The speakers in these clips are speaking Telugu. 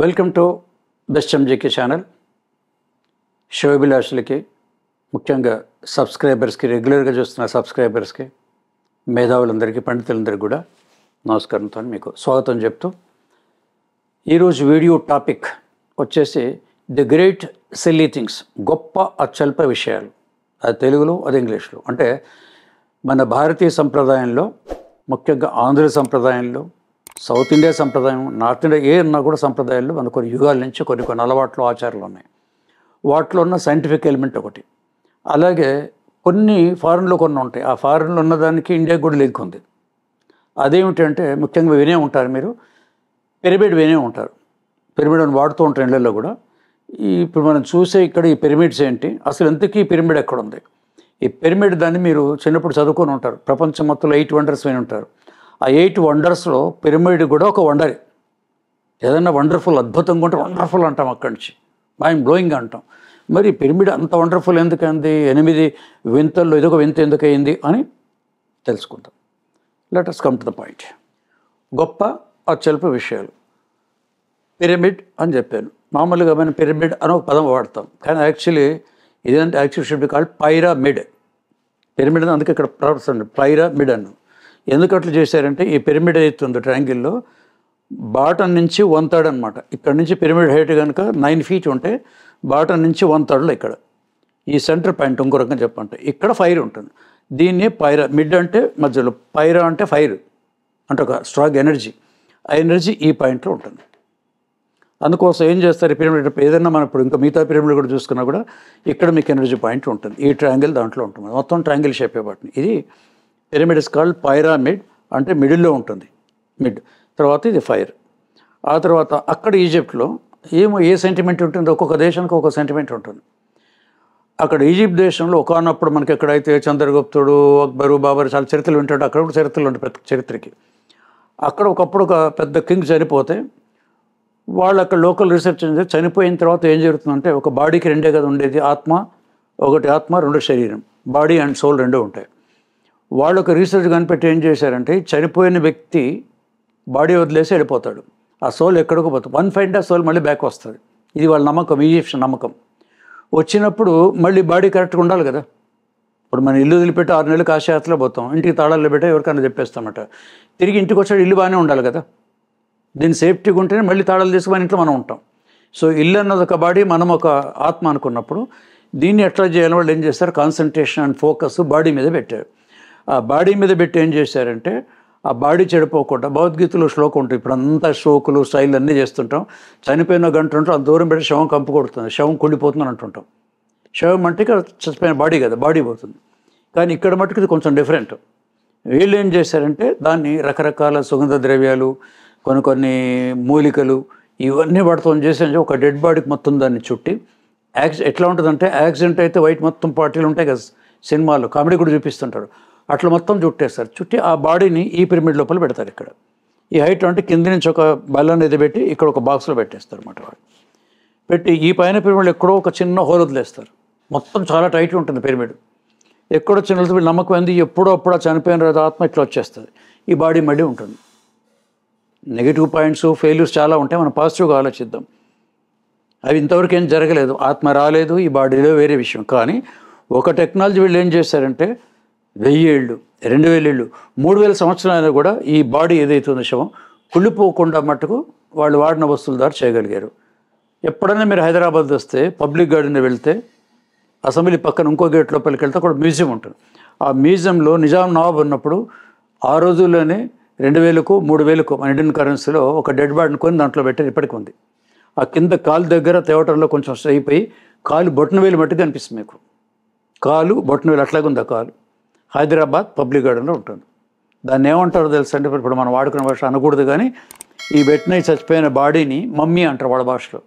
Welcome to best MJK channel. శోభిలాషులకి, ముఖ్యంగా సబ్స్క్రైబర్స్కి, రెగ్యులర్గా చూస్తున్న సబ్స్క్రైబర్స్కి, మేధావులందరికీ, పండితులందరికీ కూడా నమస్కారంతో మీకు స్వాగతం చెప్తూ, ఈరోజు వీడియో టాపిక్ వచ్చేసి ది గ్రేట్ సిల్లీ థింగ్స్, గొప్ప అత్యల్ప విషయాలు. అది తెలుగులో, అది ఇంగ్లీష్లో. అంటే మన భారతీయ సంప్రదాయంలో, ముఖ్యంగా ఆంధ్ర సంప్రదాయంలో, సౌత్ ఇండియా సంప్రదాయం, నార్త్ ఇండియా ఏ ఉన్నా కూడా సంప్రదాయాల్లో మన కొన్ని యుగాల నుంచి కొన్ని అలవాట్లు, ఆచారాలు ఉన్నాయి. వాటిలో ఉన్న సైంటిఫిక్ ఎలిమెంట్ ఒకటి. అలాగే కొన్ని ఫారెన్లో కొన్ని ఉంటాయి. ఆ ఫారెన్లో ఉన్నదానికి ఇండియాకి కూడా లింక్ ఉంది. అదేమిటంటే, ముఖ్యంగా వినే ఉంటారు మీరు, పిరమిడ్ వినే ఉంటారు. పిరమిడ్ అని వాడుతూ ఉంటారు ఇళ్ళల్లో కూడా. ఇప్పుడు మనం చూసే ఇక్కడ ఈ పిరమిడ్స్ ఏంటి, అసలు ఎంతకీ ఈ పిరమిడ్ ఎక్కడ ఉంది? ఈ పిరమిడ్ దాన్ని మీరు చిన్నప్పుడు చదువుకొని ఉంటారు. ప్రపంచం మొత్తంలో 8 వండర్స్ విని ఉంటారు. ఆ 8 వండర్స్లో పిరమిడ్ కూడా ఒక వండరే. ఏదైనా వండర్ఫుల్, అద్భుతంగా ఉంటే వండర్ఫుల్ అంటాం, అక్కడి నుంచి మైండ్ బ్లోయింగ్ అంటాం. మరి పిరమిడ్ అంత వండర్ఫుల్ ఎందుకైంది? 8 వింతల్లో ఇదొక వింత ఎందుకు అయింది అని తెలుసుకుంటాం. Let us come to the point. గొప్ప అత్యల్ప విషయాలు. పిరమిడ్ అని చెప్పాను. మామూలుగా మనం పిరమిడ్ అని ఒక పదం వాడతాం, కానీ యాక్చువల్లీ ఇదేంటే actual should be called pyramid. Pyramid అందుకే ఇక్కడ ప్రవర్తిస్తుంది పైరామిడ్ అన్ను. ఎందుకు అట్లా చేశారంటే, ఈ పిరమిడ్ అవుతుంది ట్రయాంగిల్లో బాటన్ నుంచి 1/3 అనమాట. ఇక్కడ నుంచి పిరమిడ్ హైట్ కనుక 9 feet ఉంటే బాటన్ నుంచి 1/3 ఇక్కడ ఈ సెంటర్ పాయింట్, ఇంకో రకంగా చెప్పంటే ఇక్కడ ఫైర్ ఉంటుంది. దీన్ని పైరామిడ్ అంటే మధ్యలో, పైరా అంటే ఫైర్ అంటే ఒక స్ట్రాంగ్ ఎనర్జీ. ఆ ఎనర్జీ ఈ పాయింట్లో ఉంటుంది. అందుకోసం ఏం చేస్తారు, పిరమిడ్ ఏదైనా మనం ఇప్పుడు ఇంకా మిగతా పిరమిడ్ కూడా చూసుకున్నా కూడా ఇక్కడ మీకు ఎనర్జీ పాయింట్ ఉంటుంది. ఈ ట్రయాంగిల్ దాంట్లో ఉంటుంది, మొత్తం ట్రయాంగిల్ షేప్ ఇవ్వబట్టి ఇది పిరమిడ్ ఇస్ కాల్డ్ పైరామిడ్. అంటే మిడిల్లో ఉంటుంది, మిడ్. తర్వాత ఇది ఫైర్. ఆ తర్వాత అక్కడ ఈజిప్ట్లో ఏ సెంటిమెంట్ ఉంటుంది, ఒక్కొక్క దేశానికి ఒక్కొక్క సెంటిమెంట్ ఉంటుంది. అక్కడ ఈజిప్ట్ దేశంలో ఒకనప్పుడు మనకి ఎక్కడైతే చంద్రగుప్తుడు, అక్బరు, బాబర్ చాలా చరిత్రలు వింటాడు. అక్కడ కూడా చరిత్రలు ఉంటాయి, ప్రతి చరిత్రకి. అక్కడ ఒకప్పుడు ఒక పెద్ద కింగ్ చనిపోతే వాళ్ళు అక్కడ లోకల్ రీసెర్చ్ చేసి, చనిపోయిన తర్వాత ఏం జరుగుతుందంటే, ఒక బాడీకి 2 కదా ఉండేది, ఒకటి ఆత్మ, 2 శరీరం, బాడీ అండ్ సోల్ 2 ఉంటాయి. వాళ్ళు ఒక రీసెర్చ్ కనిపెట్టి ఏం చేశారంటే, చనిపోయిన వ్యక్తి బాడీ వదిలేసి వెళ్ళిపోతాడు, ఆ సోల్ ఎక్కడికి పోతుంది, 1 ఫైన్ డే సోల్ మళ్ళీ బ్యాక్ వస్తుంది. ఇది వాళ్ళ నమ్మకం, ఈజిప్షియన్ నమ్మకం. వచ్చినప్పుడు మళ్ళీ బాడీ కరెక్ట్గా ఉండాలి కదా. ఇప్పుడు మన ఇల్లు వదిలిపెట్టి 6 నెలలు కాశయాత్రలో పోతాం, ఇంటికి తాళాలు పెట్టి ఎవరికైనా చెప్పేస్తామట. తిరిగి ఇంటికి వచ్చాడు, ఇల్లు బాగానే ఉండాలి కదా. దీన్ని సేఫ్టీగా ఉంటేనే మళ్ళీ తాళాలు తీసుకుని ఇంట్లో మనం ఉంటాం. సో ఇల్లు అన్నది ఒక బాడీ, మనం ఒక ఆత్మ అనుకున్నప్పుడు దీన్ని ఎట్లా చేయాలని వాళ్ళు ఏం చేస్తారు, కాన్సన్ట్రేషన్ అండ్ ఫోకస్ బాడీ మీద పెట్టారు. ఆ బాడీ మీద పెట్టి ఏం చేశారంటే, ఆ బాడీ చెడిపోకుండా, భగవద్గీతలో శ్లోకం ఉంటుంది. ఇప్పుడు అంతా షోకులు స్టైల్ అన్నీ చేస్తుంటాం. చనిపోయిన గంట ఉంటే అంత దూరం పెట్టి శవం కంపు కొడుతుంది, శవం కుళ్ళిపోతుందని అంటుంటాం. శవం అంటే ఇక్కడ చచ్చిపోయిన బాడీ కదా, బాడీ పోతుంది. కానీ ఇక్కడ మటుకు ఇది కొంచెం డిఫరెంట్. వీళ్ళు ఏం చేశారంటే, దాన్ని రకరకాల సుగంధ ద్రవ్యాలు, కొన్ని మూలికలు, ఇవన్నీ వాటితో చేసి ఒక డెడ్ బాడీకి మొత్తం దాన్ని చుట్టి, ఎట్లా ఉంటుందంటే, యాక్సిడెంట్ అయితే వైట్ మొత్తం పార్టీలు ఉంటాయి కదా సినిమాల్లో, కామెడీ కూడా చూపిస్తుంటారు, అట్లా మొత్తం చుట్టేస్తారు. చుట్టి ఆ బాడీని ఈ పిరమిడ్ లోపల పెడతారు. ఇక్కడ ఈ హైట్ అంటే కింద నుంచి ఒక బల్లని ఇది పెట్టి ఇక్కడ ఒక బాక్స్లో పెట్టేస్తారు అన్నమాట. వాళ్ళు పెట్టి ఈ పైన పిరమిడ్ ఎక్కడో ఒక చిన్న హోల్ వదిలేస్తారు. మొత్తం చాలా టైట్ ఉంటుంది పిరమిడ్. ఎక్కడో చిన్న నమ్మకం ఏంది, ఎప్పుడో అప్పుడు చనిపోయిన రోజు ఆత్మ ఇట్లా వచ్చేస్తుంది, ఈ బాడీ మళ్ళీ ఉంటుంది. నెగిటివ్ పాయింట్స్, ఫెయిల్యూర్స్ చాలా ఉంటాయి, మనం పాజిటివ్గా ఆలోచిద్దాం. అవి ఇంతవరకు ఏం జరగలేదు, ఆత్మ రాలేదు, ఈ బాడీలో వేరే విషయం. కానీ ఒక టెక్నాలజీ వీళ్ళు ఏం చేశారంటే, 1000 ఏళ్ళు, 2000 ఏళ్ళు, 3000 సంవత్సరాలు కూడా ఈ బాడీ ఏదైతుందో శవం కుళ్ళిపోకుండా మట్టుకు వాళ్ళు వాడిన వస్తువుల ద్వారా చేయగలిగారు. ఎప్పుడైనా మీరు హైదరాబాద్ వస్తే పబ్లిక్ గార్డెన్ వెళ్తే, అసెంబ్లీ పక్కన ఇంకో గేట్ లోపలికి వెళ్తే అక్కడ మ్యూజియం ఉంటుంది. ఆ మ్యూజియంలో నిజాం నవాబ్ ఉన్నప్పుడు ఆ రోజుల్లోనే 2000కు 3000కు మన ఇండియన్ కరెన్సీలో ఒక డెడ్ బాడీని కొని దాంట్లో పెట్టారు, ఇప్పటికి ఉంది. ఆ కింద కాలు దగ్గర తేవటంలో కొంచెం అయిపోయి కాలు బొట్టన వేలు మట్టుకు కనిపిస్తుంది మీకు, కాలు బొట్టన వేలు అట్లాగే ఉంది ఆ కాలు. హైదరాబాద్ పబ్లిక్ గార్డెన్లో ఉంటుంది. దాన్ని ఏమంటారో తెలుసు అంటే, ఇప్పుడు మనం వాడుకునే భాష అనకూడదు, కానీ ఈ పెట్టిన చచ్చిపోయిన బాడీని మమ్మీ అంటారు వాళ్ళ భాషలో.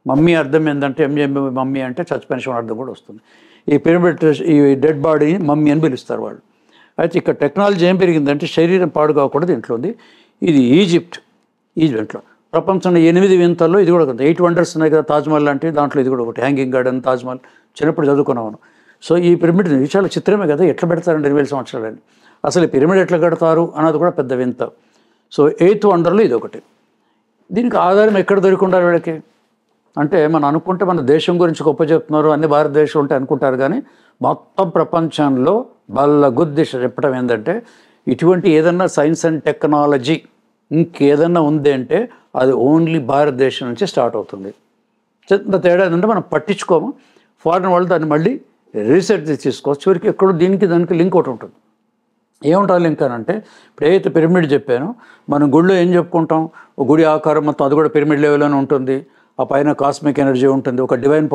మమ్మీ అర్థం ఏంటంటే, మమ్మీ అంటే చచ్చిపోయిన శవం అర్థం కూడా వస్తుంది. ఈ పిరమిడ్, ఈ డెడ్ బాడీని మమ్మీ అని పిలుస్తారు వాళ్ళు. అయితే ఇక్కడ టెక్నాలజీ ఏం పెరిగిందంటే, శరీరం పాడు కాకూడదు ఇంట్లో ఉంది. ఇది ఈజిప్ట్లో ప్రపంచంలో 8 వింతల్లో ఇది కూడా 8 వండర్స్ ఉన్నాయి కదా, తాజ్మహల్ లాంటివి, దాంట్లో ఇది కూడా ఒకటి. హ్యాంగింగ్ గార్డెన్, తాజ్మహల్ చిన్నప్పుడు చదువుకున్నాను. సో ఈ పిరమిడ్ చాలా చిత్రమే కదా, ఎట్లా పెడతారండి 2000 సంవత్సరాలని. అసలు ఈ పిరమిడ్ ఎట్లా కడతారు అన్నది కూడా పెద్ద వింత. సో 8th వండర్లో ఇది ఒకటి. దీనికి ఆధారం ఎక్కడ దొరికి ఉండాలి వీళ్ళకి అంటే, మనం అనుకుంటే మన దేశం గురించి గొప్ప చెప్తున్నారు, అన్ని భారతదేశం ఉంటే అనుకుంటారు, కానీ మొత్తం ప్రపంచంలో బల్లగుద్ది చెప్పడం ఏంటంటే, ఇటువంటి ఏదన్నా సైన్స్ అండ్ టెక్నాలజీ ఇంకేదన్నా ఉంది అంటే అది ఓన్లీ భారతదేశం నుంచి స్టార్ట్ అవుతుంది. ఇంత తేడా ఏంటంటే మనం పట్టించుకోము, ఫారిన్ వాళ్ళు దాన్ని మళ్ళీ రీసెర్చ్ తీసుకోవచ్చు. చివరికి ఎక్కడో దానికి లింక్ ఒకటి ఉంటుంది. ఏముంటుంది లింక్ అని అంటే, ఇప్పుడు ఏదైతే పిరమిడ్ చెప్పానో, మనం గుడిలో ఏం చెప్పుకుంటాం, గుడి ఆకారం మొత్తం అది కూడా పిరమిడ్ లెవెల్లోనే ఉంటుంది, ఆ పైన కాస్మిక్ ఎనర్జీ ఉంటుంది, ఒక డివైన్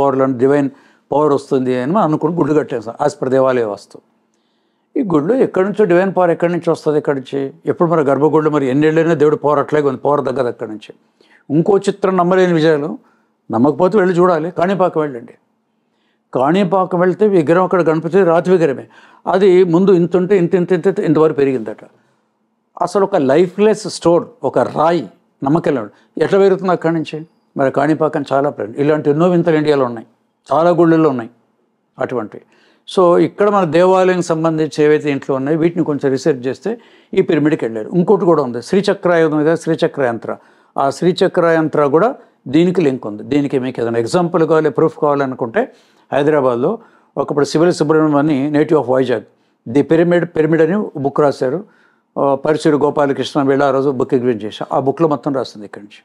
పవర్ వస్తుంది అని మనం అనుకుని గుడ్డు కట్టేస్తాం యాజ్ పర్ దేవాలయ వాస్తు. ఈ గుడిలో ఎక్కడి నుంచో డివైన్ పవర్ ఎక్కడి నుంచి వస్తుంది, ఎక్కడి నుంచి ఎప్పుడు మన గర్భగుడిలో మరి ఎన్నేళ్ళైనా దేవుడు పవర్ అట్లాగే ఉంది, పవర్ తగ్గదు అక్కడి నుంచి. ఇంకో చిత్రం నమ్మలేని విజయాలు, నమ్మకపోతే వెళ్ళి చూడాలి. కాణిపాకం వెళ్ళండి, కాణిపాకం వెళ్తే విగ్రహం అక్కడ గణపతి రాతి విగ్రహమే, అది ముందు ఇంత ఉంటే ఇంతవరకు పెరిగిందట. అసలు ఒక లైఫ్లెస్ స్టోన్, ఒక రాయి నమ్మకెళ్ళాడు, ఎట్లా పెరుగుతుంది అక్కడి నుంచి. మరి కాణిపాకం చాలా ఇలాంటి ఎన్నో వింతలు ఇండియాలో ఉన్నాయి, చాలా గుళ్ళల్లో ఉన్నాయి అటువంటివి. సో ఇక్కడ మన దేవాలయం సంబంధించి ఏవైతే ఇంట్లో ఉన్నాయో వీటిని కొంచెం రీసెర్చ్ చేస్తే ఈ పిరమిడ్కి వెళ్ళారు. ఇంకోటి కూడా ఉంది, శ్రీచక్రాయుధం మీద శ్రీచక్ర యంత్ర, ఆ శ్రీచక్ర యంత్ర కూడా దీనికి లింక్ ఉంది. దీనికి మీకు ఏదైనా ఎగ్జాంపుల్ కావాలి, ప్రూఫ్ కావాలనుకుంటే హైదరాబాద్లో ఒకప్పుడు సివిల్ సుబ్రహ్మణ్యం అని native of Vizag the pyramid అని బుక్ రాశారు. పరిచూరు గోపాలకృష్ణ వీళ్ళ ఆ రోజు బుక్ ఎగ్జిబిట్ చేశాం. ఆ బుక్లో మొత్తం రాస్తుంది ఇక్కడి నుంచి.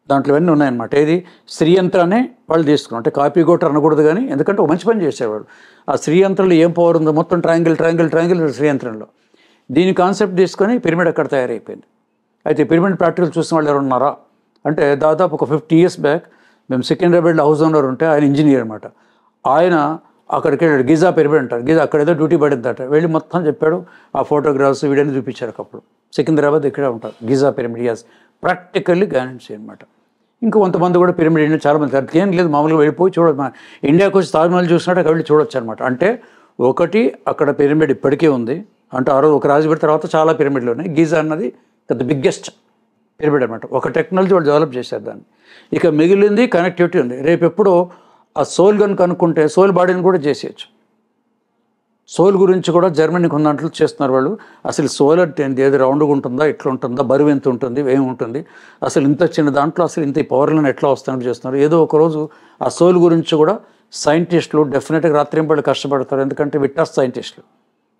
దాంట్లో ఇవన్నీ ఉన్నాయన్నమాట. ఏది శ్రీయంత్రాన్ని వాళ్ళు తీసుకున్నాం, అంటే కాపీ కొట్టు అనకూడదు, కానీ ఎందుకంటే ఒక మంచి పని చేసేవాడు. ఆ శ్రీయంత్రంలో ఏం పవర్ ఉందో మొత్తం ట్రయాంగిల్ శ్రీయంత్రంలో దీని కాన్సెప్ట్ తీసుకొని పిరమిడ్ అక్కడ తయారైపోయింది. అయితే పిరమిడ్ ప్రాక్టికల్ చూసిన వాళ్ళు ఎవరు ఉన్నారా అంటే, దాదాపు ఒక 50 years బ్యాక్ మేము సికింద్రాబాద్లో హౌస్ ఓనర్ ఉంటే, ఆయన ఇంజనీర్ అనమాట, ఆయన అక్కడికి వెళ్ళాడు. గిజా పిరమిడ్ అంటారు, గిజా అక్కడ ఏదో డ్యూటీ పడిందట, వెళ్ళి మొత్తం చెప్పాడు. ఆ ఫోటోగ్రాఫ్స్ వీడియోని చూపించారు. అప్పుడు సికింద్రాబాద్ ఇక్కడే ఉంటారు Giza pyramid, as practically guarantee అనమాట. ఇంకా కొంతమంది కూడా పిరమిడ్ ఇండియా చాలామంది అది ఏం లేదు, మామూలుగా వెళ్ళిపోయి చూడదు. ఇండియాకి వచ్చి తాజ్మహల్ చూసినట్టు అక్కడ వెళ్ళి చూడొచ్చు అనమాట. అంటే ఒకటి అక్కడ పిరమిడ్ ఇప్పటికే ఉంది, అంటే ఆ రోజు ఒక రాజుపేట తర్వాత చాలా పిరమిడ్లు ఉన్నాయి. గిజా అన్నది ద బిగ్గెస్ట్ పిరమిడ్ అనమాట. ఒక టెక్నాలజీ వాళ్ళు డెవలప్ చేశారు దాన్ని. ఇక మిగిలింది కనెక్టివిటీ ఉంది. రేపు ఎప్పుడో ఆ సోల్ కనుక అనుకుంటే సోల్ బాడీని కూడా చేసేయచ్చు. సోల్ గురించి కూడా జర్మనీకి ఉన్న దాంట్లో చేస్తున్నారు వాళ్ళు. అసలు సోల్ అంటే ఏంటి, ఏది రౌండ్గా ఉంటుందా, ఎట్లా ఉంటుందా, బరువు ఎంత ఉంటుంది, ఏముంటుంది, అసలు ఇంత చిన్న దాంట్లో అసలు ఇంత పవర్లను ఎట్లా వస్తాయని చేస్తున్నారు. ఏదో ఒకరోజు ఆ సోల్ గురించి కూడా సైంటిస్టులు డెఫినెట్గా రాత్రింపళ్ళు కష్టపడతారు. ఎందుకంటే విట్టాస్ సైంటిస్టులు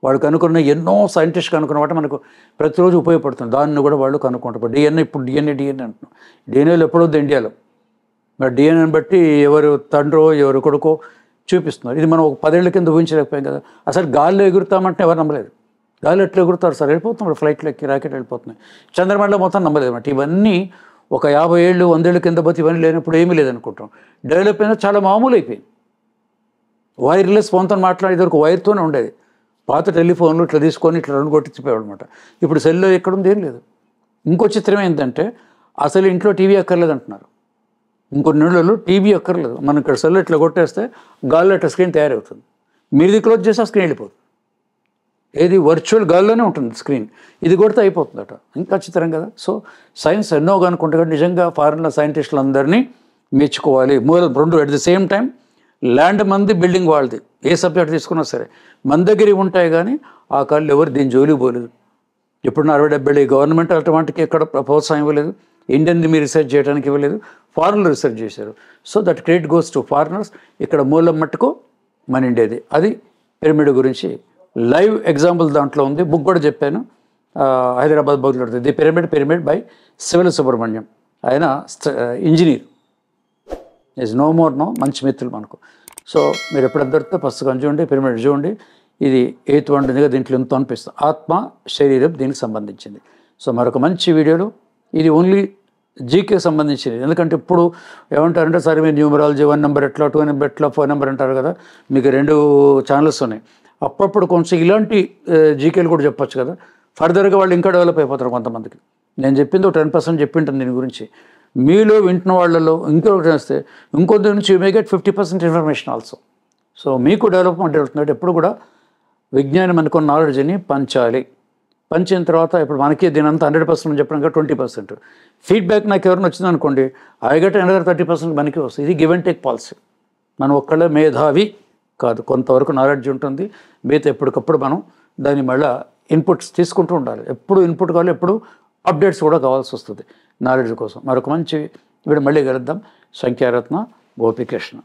వాళ్ళు కనుక్కున్న ఎన్నో సైంటిస్ట్ కనుక్కున్న వాటి మనకు ప్రతిరోజు ఉపయోగపడుతుంది. దాన్ని కూడా వాళ్ళు కనుక్కుంటారు. డిఎన్ఏ ఇప్పుడు డిఎన్ఏ అంటున్నాం. డిఎన్ఏలో ఎప్పుడొద్దు ఇండియాలో, మరి డిఎన్ఏని బట్టి ఎవరు తండ్రో ఎవరు కొడుకో చూపిస్తున్నారు. ఇది మనం ఒక 10 ఏళ్ల కింద ఊహించలేకపోయాం కదా. అసలు గాల్లో ఎగురుతామంటే ఎవరు నమ్మలేదు. గాల్లో ఎట్లా ఎగురుతారు సార్, వెళ్ళిపోతున్నాడు ఫ్లైట్లో ఎక్కి, రాకెట్ వెళ్ళిపోతున్నాయి. చంద్రమండలం మొత్తం నమ్మలేదు అన్నమాట. ఇవన్నీ ఒక 50 ఏళ్ళు 100 ఏళ్ళ కింద పోతే ఇవన్నీ లేనప్పుడు ఏమీ లేదనుకుంటాం. డెవలప్ అయినా చాలా మామూలు అయిపోయింది. వైర్లెస్ ఫోన్తో మాట్లాడేది వరకు వైర్తోనే ఉండేది. పాత టెలిఫోన్లు ఇట్లా తీసుకొని ఇట్లా 2 కొట్టించిపోయాడు అనమాట. ఇప్పుడు సెల్లో ఎక్కడుంది, ఏం లేదు. ఇంకో చిత్రం ఏంటంటే, అసలు ఇంట్లో టీవీ అక్కర్లేదు అంటున్నారు. ఇంకొన్ని నెలలు టీవీ అక్కర్లేదు, మనం ఇక్కడ సెల్లో ఇట్లా కొట్టేస్తే గాల్లో ఇట్లా స్క్రీన్ తయారవుతుంది. మీది క్లోజ్ చేస్తే ఆ స్క్రీన్ వెళ్ళిపోతుంది. ఏది వర్చువల్ గాల్లోనే ఉంటుంది స్క్రీన్, ఇది కొడితే అయిపోతుందట. ఇంకా చిత్రం కదా. సో సైన్స్ ఎన్నో కనుక్కుంటే నిజంగా ఫారిన్లో సైంటిస్టులు అందరినీ మెచ్చుకోవాలి. మూలం 2 at the same time. Land మంది, బిల్డింగ్ వాళ్ళది. ఏ సబ్జెక్ట్ తీసుకున్నా సరే మన దగ్గర ఉంటాయి, కానీ ఆ కాళ్ళు ఎవరు దీని జోలికి పోలేదు. ఇప్పుడు 60-70 గవర్నమెంట్ అటువంటికి ఎక్కడ ప్రోత్సాహం ఇవ్వలేదు. ఇండియన్ది మీరు రీసెర్చ్ చేయడానికి ఇవ్వలేదు, ఫారిన్లో రీసెర్చ్ చేశారు. So that credit goes to foreigners. ఇక్కడ మూలం మట్టుకు మన ఇండియాది. అది పిరమిడ్ గురించి లైవ్ ఎగ్జాంపుల్ దాంట్లో ఉంది. బుక్ కూడా చెప్పాను, హైదరాబాద్ బుక్లో the pyramid by civil Subrahmanyam. ఆయన engineer, is no more no, మంచి మిత్రులు మనకు. సో మీరు ఎప్పుడందరితో పుస్తకం చూడండి, పిరమిడ్ చూడండి. ఇది 8th వండగా దీంట్లో ఎంతో అనిపిస్తుంది. ఆత్మ శరీరం దీనికి సంబంధించింది. సో మరొక మంచి వీడియోలో, ఇది ఓన్లీ జీకే సంబంధించింది. ఎందుకంటే ఇప్పుడు ఏమంటారంటే, సరే మీరు న్యూమరాలజీ 1 నెంబర్ ఎట్లా, 2 నెంబర్ ఎట్లా, 4 నెంబర్ అంటారు కదా. మీకు 2 ఛానల్స్ ఉన్నాయి. అప్పుడప్పుడు కొంచెం ఇలాంటి జీకేలు కూడా చెప్పొచ్చు కదా. ఫర్దర్గా వాళ్ళు ఇంకా డెవలప్ అయిపోతారు. కొంతమందికి నేను చెప్పింది ఒక 10% చెప్పింటాను దీని గురించి. మీలో వింటున్న వాళ్ళలో ఇంకొకటి చేస్తే ఇంకొంత నుంచి you may get 50% information also. So మీకు డెవలప్మెంట్ అవుతుంది. ఎప్పుడు కూడా విజ్ఞానం అనుకున్న నాలెడ్జ్ని పంచాలి. పంచిన తర్వాత ఇప్పుడు మనకి దీని అంతా 100% చెప్పడం కదా, 20% ఫీడ్బ్యాక్ నాకు ఎవరైనా వచ్చింది అనుకోండి, ఐ గెట్ another 30% మనకి వస్తుంది. ఇది గివ్ అండ్ టేక్ పాలసీ. మనం ఒక్కళ్ళే మేధావి కాదు, కొంతవరకు నాలెడ్జ్ ఉంటుంది. మిగతా ఎప్పటికప్పుడు మనం దాన్ని మళ్ళీ ఇన్పుట్స్ తీసుకుంటూ ఉండాలి. ఎప్పుడు ఇన్పుట్ కావాలి, ఎప్పుడు అప్డేట్స్ కూడా కావాల్సి వస్తుంది నాలెడ్జ్ కోసం. మరొక మంచి వీడు మళ్ళీ కలుద్దాం. సంఖ్యారత్న గోపికృష్ణ.